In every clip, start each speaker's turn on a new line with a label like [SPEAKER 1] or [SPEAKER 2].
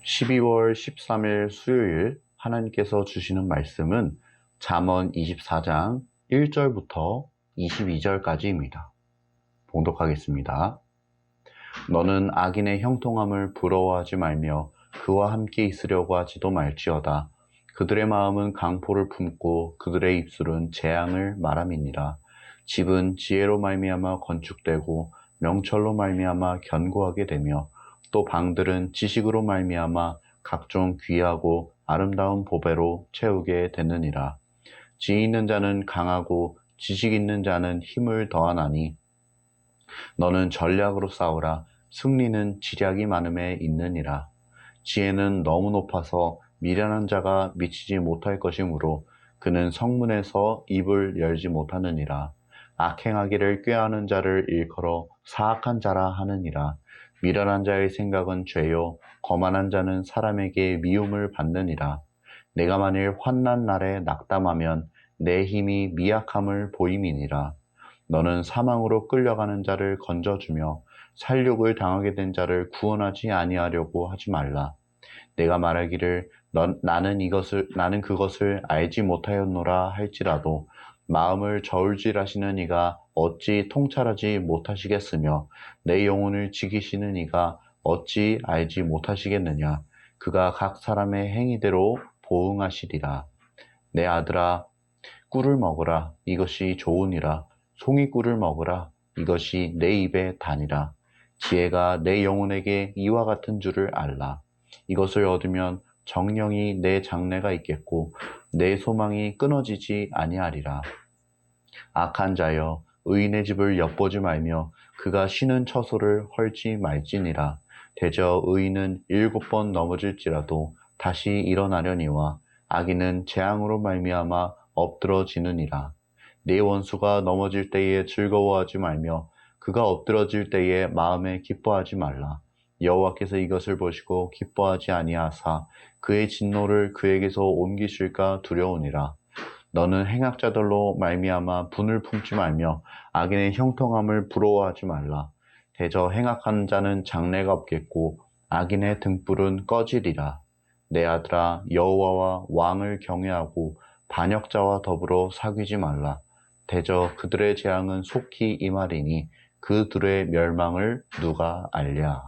[SPEAKER 1] 12월 13일 수요일 하나님께서 주시는 말씀은 잠언 24장 1절부터 22절까지입니다. 봉독하겠습니다. 너는 악인의 형통함을 부러워하지 말며 그와 함께 있으려고 하지도 말지어다. 그들의 마음은 강포를 품고 그들의 입술은 재앙을 말함이니라. 집은 지혜로 말미암아 건축되고 명철로 말미암아 견고하게 되며 또 방들은 지식으로 말미암아 각종 귀하고 아름다운 보배로 채우게 되느니라. 지혜 있는 자는 강하고 지식 있는 자는 힘을 더하나니 너는 전략으로 싸우라. 승리는 지략이 많음에 있느니라. 지혜는 너무 높아서 미련한 자가 미치지 못할 것이므로 그는 성문에서 입을 열지 못하느니라. 악행하기를 꾀하는 자를 일컬어 사악한 자라 하느니라. 미련한 자의 생각은 죄요 거만한 자는 사람에게 미움을 받느니라. 내가 만일 환난 날에 낙담하면 내 힘이 미약함을 보임이니라. 너는 사망으로 끌려가는 자를 건져주며 살육을 당하게 된 자를 구원하지 아니하려고 하지 말라. 내가 말하기를 나는 그것을 알지 못하였노라 할지라도 마음을 저울질하시는 이가 어찌 통찰하지 못하시겠으며 내 영혼을 지키시는 이가 어찌 알지 못하시겠느냐. 그가 각 사람의 행위대로 보응하시리라. 내 아들아, 꿀을 먹으라. 이것이 좋으니라. 송이꿀을 먹으라. 이것이 내 입에 다니라. 지혜가 내 영혼에게 이와 같은 줄을 알라. 이것을 얻으면 정령이 내 장래가 있겠고 내 소망이 끊어지지 아니하리라. 악한 자여, 의인의 집을 엿보지 말며 그가 쉬는 처소를 헐지 말지니라. 대저 의인은 7번 넘어질지라도 다시 일어나려니와 악인은 재앙으로 말미암아 엎드러지느니라. 네 원수가 넘어질 때에 즐거워하지 말며 그가 엎드러질 때에 마음에 기뻐하지 말라. 여호와께서 이것을 보시고 기뻐하지 아니하사 그의 진노를 그에게서 옮기실까 두려우니라. 너는 행악자들로 말미암아 분을 품지 말며 악인의 형통함을 부러워하지 말라. 대저 행악한 자는 장래가 없겠고 악인의 등불은 꺼지리라. 내 아들아, 여호와와 왕을 경외하고 반역자와 더불어 사귀지 말라. 대저 그들의 재앙은 속히 임하리니 그들의 멸망을 누가 알랴.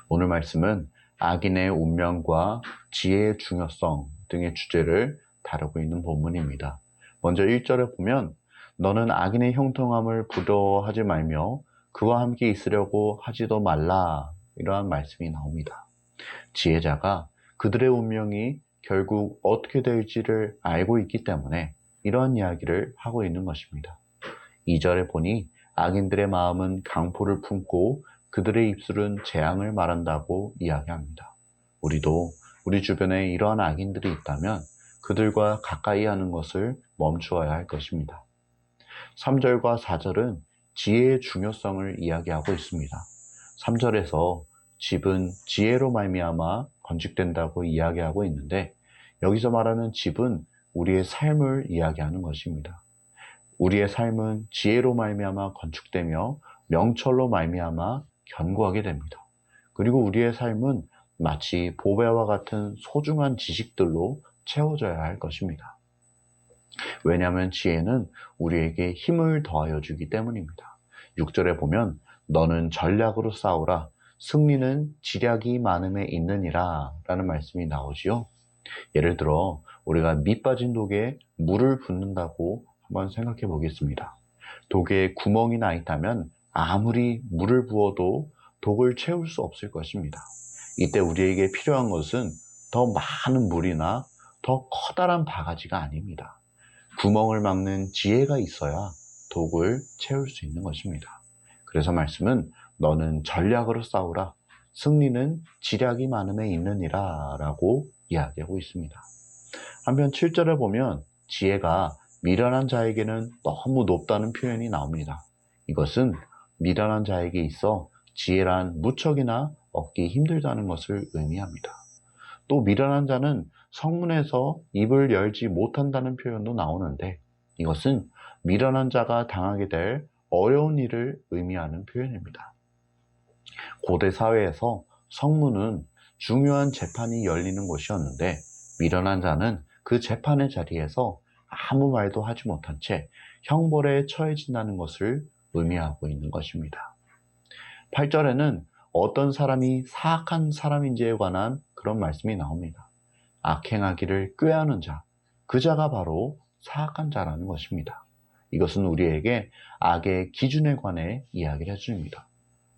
[SPEAKER 1] 오늘 말씀은 악인의 운명과 지혜의 중요성 등의 주제를 다루고 있는 본문입니다. 먼저 1절에 보면 너는 악인의 형통함을 부러워하지 말며 그와 함께 있으려고 하지도 말라, 이러한 말씀이 나옵니다. 지혜자가 그들의 운명이 결국 어떻게 될지를 알고 있기 때문에 이러한 이야기를 하고 있는 것입니다. 2절에 보니 악인들의 마음은 강포를 품고 그들의 입술은 재앙을 말한다고 이야기합니다. 우리도 우리 주변에 이러한 악인들이 있다면 그들과 가까이 하는 것을 멈추어야 할 것입니다. 3절과 4절은 지혜의 중요성을 이야기하고 있습니다. 3절에서 집은 지혜로 말미암아 건축된다고 이야기하고 있는데 여기서 말하는 집은 우리의 삶을 이야기하는 것입니다. 우리의 삶은 지혜로 말미암아 건축되며 명철로 말미암아 견고하게 됩니다. 그리고 우리의 삶은 마치 보배와 같은 소중한 지식들로 채워져야 할 것입니다. 왜냐하면 지혜는 우리에게 힘을 더하여 주기 때문입니다. 6절에 보면 너는 전략으로 싸우라. 승리는 지략이 많음에 있느니라 라는 말씀이 나오지요. 예를 들어 우리가 밑 빠진 독에 물을 붓는다고 한번 생각해 보겠습니다. 독에 구멍이 나 있다면 아무리 물을 부어도 독을 채울 수 없을 것입니다. 이때 우리에게 필요한 것은 더 많은 물이나 더 커다란 바가지가 아닙니다. 구멍을 막는 지혜가 있어야 독을 채울 수 있는 것입니다. 그래서 말씀은 너는 전략으로 싸우라. 승리는 지략이 많음에 있느니라 라고 이야기하고 있습니다. 한편 7절에 보면 지혜가 미련한 자에게는 너무 높다는 표현이 나옵니다. 이것은 미련한 자에게 있어 지혜란 무척이나 얻기 힘들다는 것을 의미합니다. 또 미련한 자는 성문에서 입을 열지 못한다는 표현도 나오는데 이것은 미련한 자가 당하게 될 어려운 일을 의미하는 표현입니다. 고대 사회에서 성문은 중요한 재판이 열리는 곳이었는데 미련한 자는 그 재판의 자리에서 아무 말도 하지 못한 채 형벌에 처해진다는 것을 의미하고 있는 것입니다. 8절에는 어떤 사람이 사악한 사람인지에 관한 그런 말씀이 나옵니다. 악행하기를 꾀하는 자, 그 자가 바로 사악한 자라는 것입니다. 이것은 우리에게 악의 기준에 관해 이야기를 해줍니다.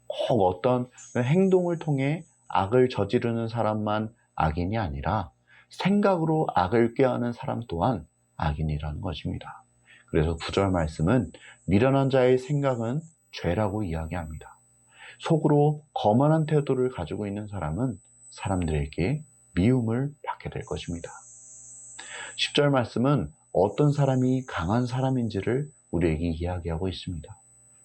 [SPEAKER 1] 꼭 어떤 행동을 통해 악을 저지르는 사람만 악인이 아니라 생각으로 악을 꾀하는 사람 또한 악인이라는 것입니다. 그래서 9절 말씀은 미련한 자의 생각은 죄라고 이야기합니다. 속으로 거만한 태도를 가지고 있는 사람은 사람들에게 미움을 받게 될 것입니다. 10절 말씀은 어떤 사람이 강한 사람인지를 우리에게 이야기하고 있습니다.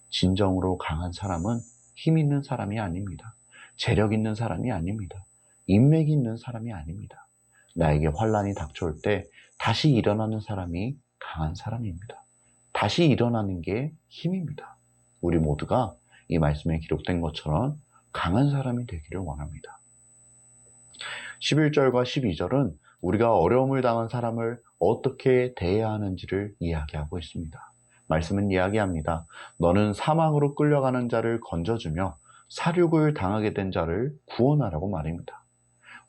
[SPEAKER 1] 진정으로 강한 사람은 힘 있는 사람이 아닙니다. 재력 있는 사람이 아닙니다. 인맥이 있는 사람이 아닙니다. 나에게 환란이 닥쳐올 때 다시 일어나는 사람이 강한 사람입니다. 다시 일어나는 게 힘입니다. 우리 모두가 이 말씀에 기록된 것처럼 강한 사람이 되기를 원합니다. 11절과 12절은 우리가 어려움을 당한 사람을 어떻게 대해야 하는지를 이야기하고 있습니다. 말씀은 이야기합니다. 너는 사망으로 끌려가는 자를 건져주며 사륙을 당하게 된 자를 구원하라고 말입니다.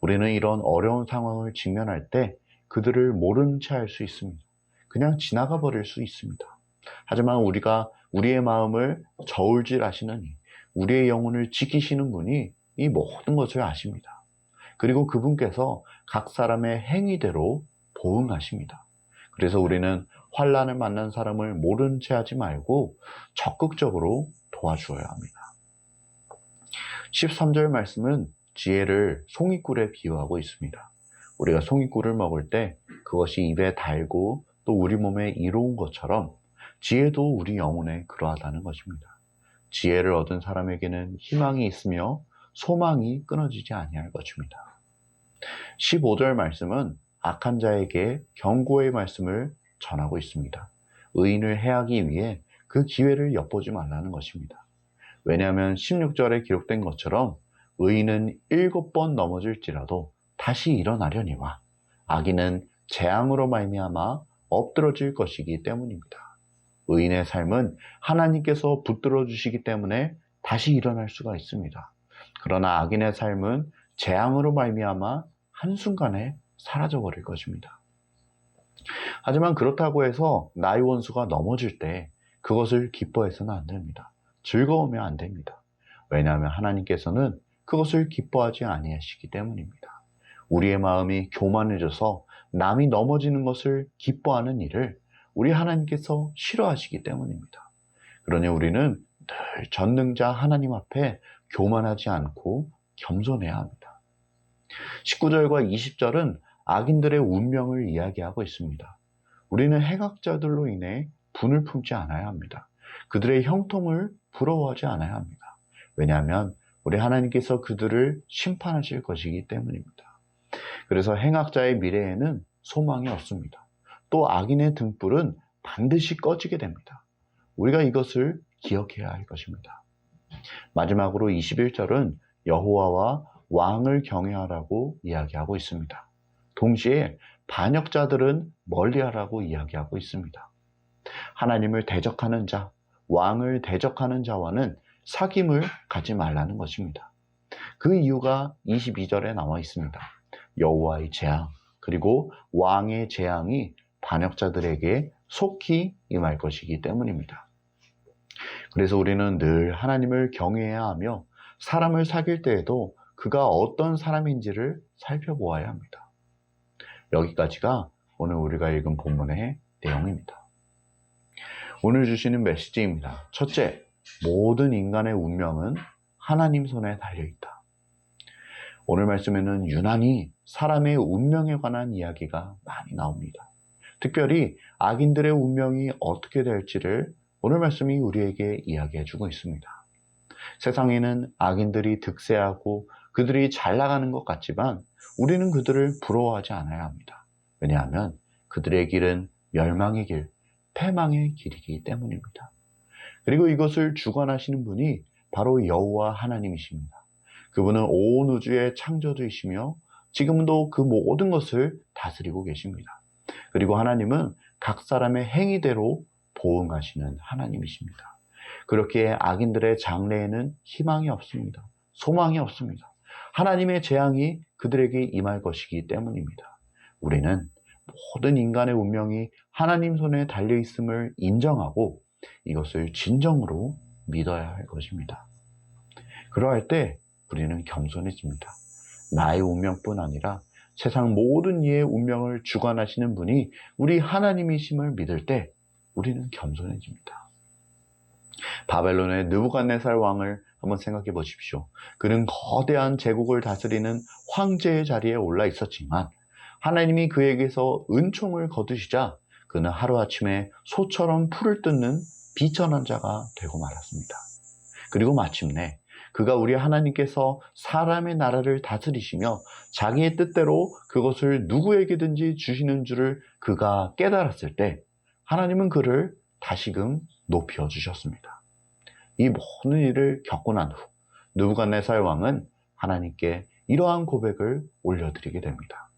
[SPEAKER 1] 우리는 이런 어려운 상황을 직면할 때 그들을 모른 채 할 수 있습니다. 그냥 지나가 버릴 수 있습니다. 하지만 우리가 우리의 마음을 저울질하시는 우리의 영혼을 지키시는 분이 이 모든 것을 아십니다. 그리고 그분께서 각 사람의 행위대로 보응하십니다. 그래서 우리는 환난을 만난 사람을 모른 채 하지 말고 적극적으로 도와주어야 합니다. 13절 말씀은 지혜를 송이꿀에 비유하고 있습니다. 우리가 송이꿀을 먹을 때 그것이 입에 달고 또 우리 몸에 이로운 것처럼 지혜도 우리 영혼에 그러하다는 것입니다. 지혜를 얻은 사람에게는 희망이 있으며 소망이 끊어지지 아니할 것입니다. 15절 말씀은 악한 자에게 경고의 말씀을 전하고 있습니다. 의인을 해하기 위해 그 기회를 엿보지 말라는 것입니다. 왜냐하면 16절에 기록된 것처럼 의인은 7번 넘어질지라도 다시 일어나려니와 악인은 재앙으로 말미암아 엎드러질 것이기 때문입니다. 의인의 삶은 하나님께서 붙들어 주시기 때문에 다시 일어날 수가 있습니다. 그러나 악인의 삶은 재앙으로 말미암아 한순간에 사라져버릴 것입니다. 하지만 그렇다고 해서 나의 원수가 넘어질 때 그것을 기뻐해서는 안 됩니다. 즐거우면 안 됩니다. 왜냐하면 하나님께서는 그것을 기뻐하지 아니하시기 때문입니다. 우리의 마음이 교만해져서 남이 넘어지는 것을 기뻐하는 일을 우리 하나님께서 싫어하시기 때문입니다. 그러니 우리는 늘 전능자 하나님 앞에 교만하지 않고 겸손해야 합니다. 19절과 20절은 악인들의 운명을 이야기하고 있습니다. 우리는 행악자들로 인해 분을 품지 않아야 합니다. 그들의 형통을 부러워하지 않아야 합니다. 왜냐하면 우리 하나님께서 그들을 심판하실 것이기 때문입니다. 그래서 행악자의 미래에는 소망이 없습니다. 또 악인의 등불은 반드시 꺼지게 됩니다. 우리가 이것을 기억해야 할 것입니다. 마지막으로 21절은 여호와와 왕을 경외하라고 이야기하고 있습니다. 동시에 반역자들은 멀리하라고 이야기하고 있습니다. 하나님을 대적하는 자, 왕을 대적하는 자와는 사귐을 갖지 말라는 것입니다. 그 이유가 22절에 나와 있습니다. 여호와의 재앙, 그리고 왕의 재앙이 반역자들에게 속히 임할 것이기 때문입니다. 그래서 우리는 늘 하나님을 경외해야 하며 사람을 사귈 때에도 그가 어떤 사람인지를 살펴보아야 합니다. 여기까지가 오늘 우리가 읽은 본문의 내용입니다. 오늘 주시는 메시지입니다. 첫째, 모든 인간의 운명은 하나님 손에 달려있다. 오늘 말씀에는 유난히 사람의 운명에 관한 이야기가 많이 나옵니다. 특별히 악인들의 운명이 어떻게 될지를 오늘 말씀이 우리에게 이야기해주고 있습니다. 세상에는 악인들이 득세하고 그들이 잘 나가는 것 같지만 우리는 그들을 부러워하지 않아야 합니다. 왜냐하면 그들의 길은 멸망의 길, 패망의 길이기 때문입니다. 그리고 이것을 주관하시는 분이 바로 여호와 하나님이십니다. 그분은 온 우주의 창조주이시며 지금도 그 모든 것을 다스리고 계십니다. 그리고 하나님은 각 사람의 행위대로 보응하시는 하나님이십니다. 그렇게 악인들의 장래에는 희망이 없습니다. 소망이 없습니다. 하나님의 재앙이 그들에게 임할 것이기 때문입니다. 우리는 모든 인간의 운명이 하나님 손에 달려있음을 인정하고 이것을 진정으로 믿어야 할 것입니다. 그러할 때 우리는 겸손해집니다. 나의 운명뿐 아니라 세상 모든 이의 운명을 주관하시는 분이 우리 하나님이심을 믿을 때 우리는 겸손해집니다. 바벨론의 느부갓네살 왕을 한번 생각해 보십시오. 그는 거대한 제국을 다스리는 황제의 자리에 올라 있었지만 하나님이 그에게서 은총을 거두시자 그는 하루아침에 소처럼 풀을 뜯는 비천한 자가 되고 말았습니다. 그리고 마침내 그가 우리 하나님께서 사람의 나라를 다스리시며 자기의 뜻대로 그것을 누구에게든지 주시는 줄을 그가 깨달았을 때 하나님은 그를 다시금 높여주셨습니다. 이 모든 일을 겪고 난 후 느부갓네살 왕은 하나님께 이러한 고백을 올려드리게 됩니다.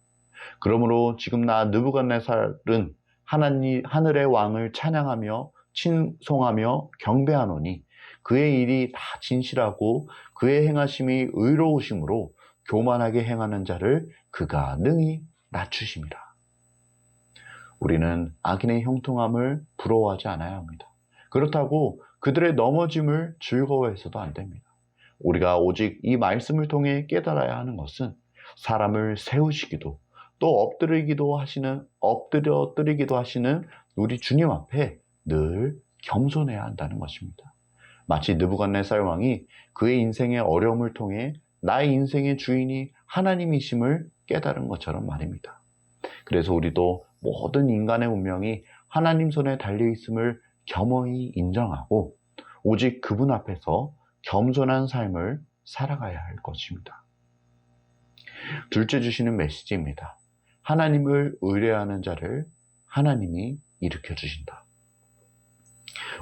[SPEAKER 1] 그러므로 지금 나 느부갓네살은 하늘의 왕을 찬양하며 칭송하며 경배하노니 그의 일이 다 진실하고 그의 행하심이 의로우심으로 교만하게 행하는 자를 그가 능히 낮추심이라. 우리는 악인의 형통함을 부러워하지 않아야 합니다. 그렇다고 그들의 넘어짐을 즐거워해서도 안 됩니다. 우리가 오직 이 말씀을 통해 깨달아야 하는 것은 사람을 세우시기도 또 엎드리기도 하시는 우리 주님 앞에 늘 겸손해야 한다는 것입니다. 마치 느부갓네살 왕이 그의 인생의 어려움을 통해 나의 인생의 주인이 하나님이심을 깨달은 것처럼 말입니다. 그래서 우리도 모든 인간의 운명이 하나님 손에 달려있음을 겸허히 인정하고 오직 그분 앞에서 겸손한 삶을 살아가야 할 것입니다. 둘째 주시는 메시지입니다. 하나님을 의뢰하는 자를 하나님이 일으켜 주신다.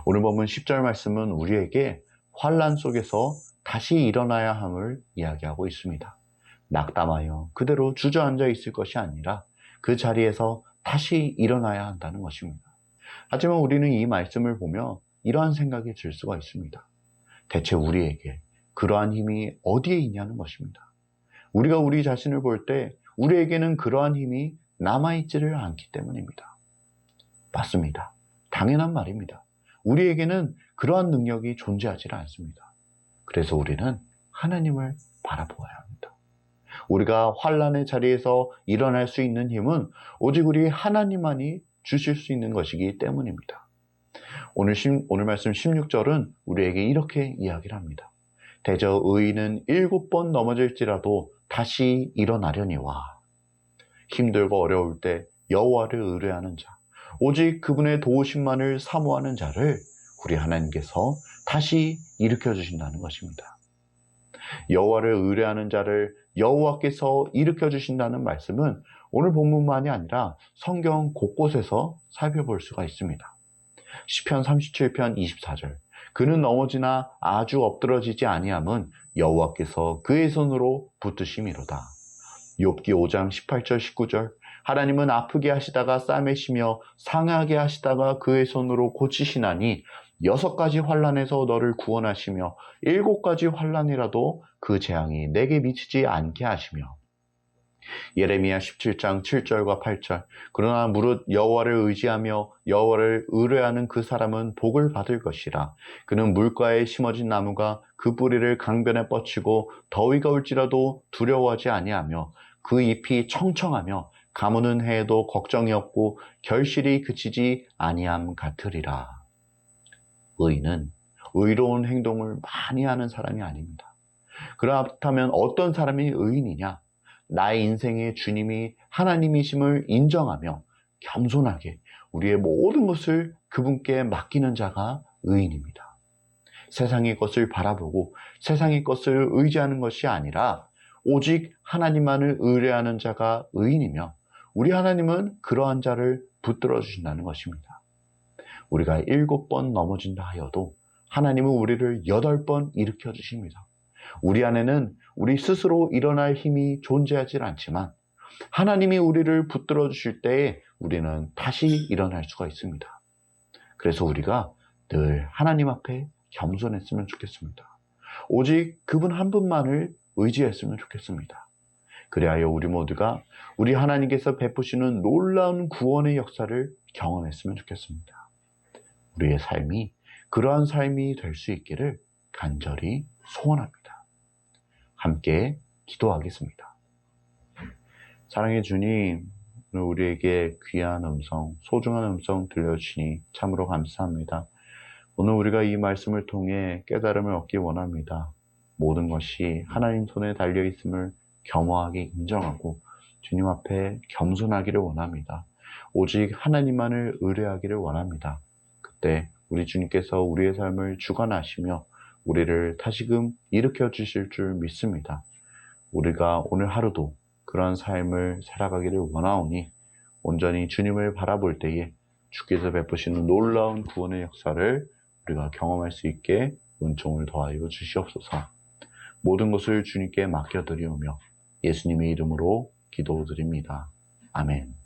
[SPEAKER 1] 오늘 본문 10절 말씀은 우리에게 환난 속에서 다시 일어나야 함을 이야기하고 있습니다. 낙담하여 그대로 주저앉아 있을 것이 아니라 그 자리에서 다시 일어나야 한다는 것입니다. 하지만 우리는 이 말씀을 보며 이러한 생각이 들 수가 있습니다. 대체 우리에게 그러한 힘이 어디에 있냐는 것입니다. 우리가 우리 자신을 볼 때 우리에게는 그러한 힘이 남아있지를 않기 때문입니다. 맞습니다. 당연한 말입니다. 우리에게는 그러한 능력이 존재하지 않습니다. 그래서 우리는 하나님을 바라보아야 합니다. 우리가 환난의 자리에서 일어날 수 있는 힘은 오직 우리 하나님만이 주실 수 있는 것이기 때문입니다. 오늘 말씀 16절은 우리에게 이렇게 이야기를 합니다. 대저 의인은 7번 넘어질지라도 다시 일어나려니와. 힘들고 어려울 때 여호와를 의뢰하는 자, 오직 그분의 도우심만을 사모하는 자를 우리 하나님께서 다시 일으켜 주신다는 것입니다. 여호와를 의뢰하는 자를 여호와께서 일으켜 주신다는 말씀은 오늘 본문만이 아니라 성경 곳곳에서 살펴볼 수가 있습니다. 시편 37편 24절 그는 넘어지나 아주 엎드러지지 아니함은 여호와께서 그의 손으로 붙드심이로다. 욥기 5장 18절 19절 하나님은 아프게 하시다가 싸매시며 상하게 하시다가 그의 손으로 고치시나니 6가지 환난에서 너를 구원하시며 7가지 환난이라도 그 재앙이 내게 미치지 않게 하시며 예레미야 17장 7절과 8절 그러나 무릇 여호와를 의지하며 여호와를 의뢰하는 그 사람은 복을 받을 것이라. 그는 물가에 심어진 나무가 그 뿌리를 강변에 뻗치고 더위가 올지라도 두려워하지 아니하며 그 잎이 청청하며 가무는 해에도 걱정이 없고 결실이 그치지 아니함 같으리라. 의인은 의로운 행동을 많이 하는 사람이 아닙니다. 그렇다면 어떤 사람이 의인이냐? 나의 인생의 주님이 하나님이심을 인정하며 겸손하게 우리의 모든 것을 그분께 맡기는 자가 의인입니다. 세상의 것을 바라보고 세상의 것을 의지하는 것이 아니라 오직 하나님만을 의뢰하는 자가 의인이며 우리 하나님은 그러한 자를 붙들어 주신다는 것입니다. 우리가 7번 넘어진다 하여도 하나님은 우리를 8번 일으켜 주십니다. 우리 안에는 우리 스스로 일어날 힘이 존재하지 않지만 하나님이 우리를 붙들어 주실 때에 우리는 다시 일어날 수가 있습니다. 그래서 우리가 늘 하나님 앞에 겸손했으면 좋겠습니다. 오직 그분 한 분만을 의지했으면 좋겠습니다. 그리하여 우리 모두가 우리 하나님께서 베푸시는 놀라운 구원의 역사를 경험했으면 좋겠습니다. 우리의 삶이 그러한 삶이 될 수 있기를 간절히 소원합니다. 함께 기도하겠습니다. 사랑의 주님, 오늘 우리에게 귀한 음성, 소중한 음성 들려주시니 참으로 감사합니다. 오늘 우리가 이 말씀을 통해 깨달음을 얻기 원합니다. 모든 것이 하나님 손에 달려있음을 겸허하게 인정하고 주님 앞에 겸손하기를 원합니다. 오직 하나님만을 의뢰하기를 원합니다. 그때 우리 주님께서 우리의 삶을 주관하시며 우리를 다시금 일으켜 주실 줄 믿습니다. 우리가 오늘 하루도 그런 삶을 살아가기를 원하오니 온전히 주님을 바라볼 때에 주께서 베푸시는 놀라운 구원의 역사를 우리가 경험할 수 있게 은총을 더하여 주시옵소서. 모든 것을 주님께 맡겨드리오며 예수님의 이름으로 기도드립니다. 아멘.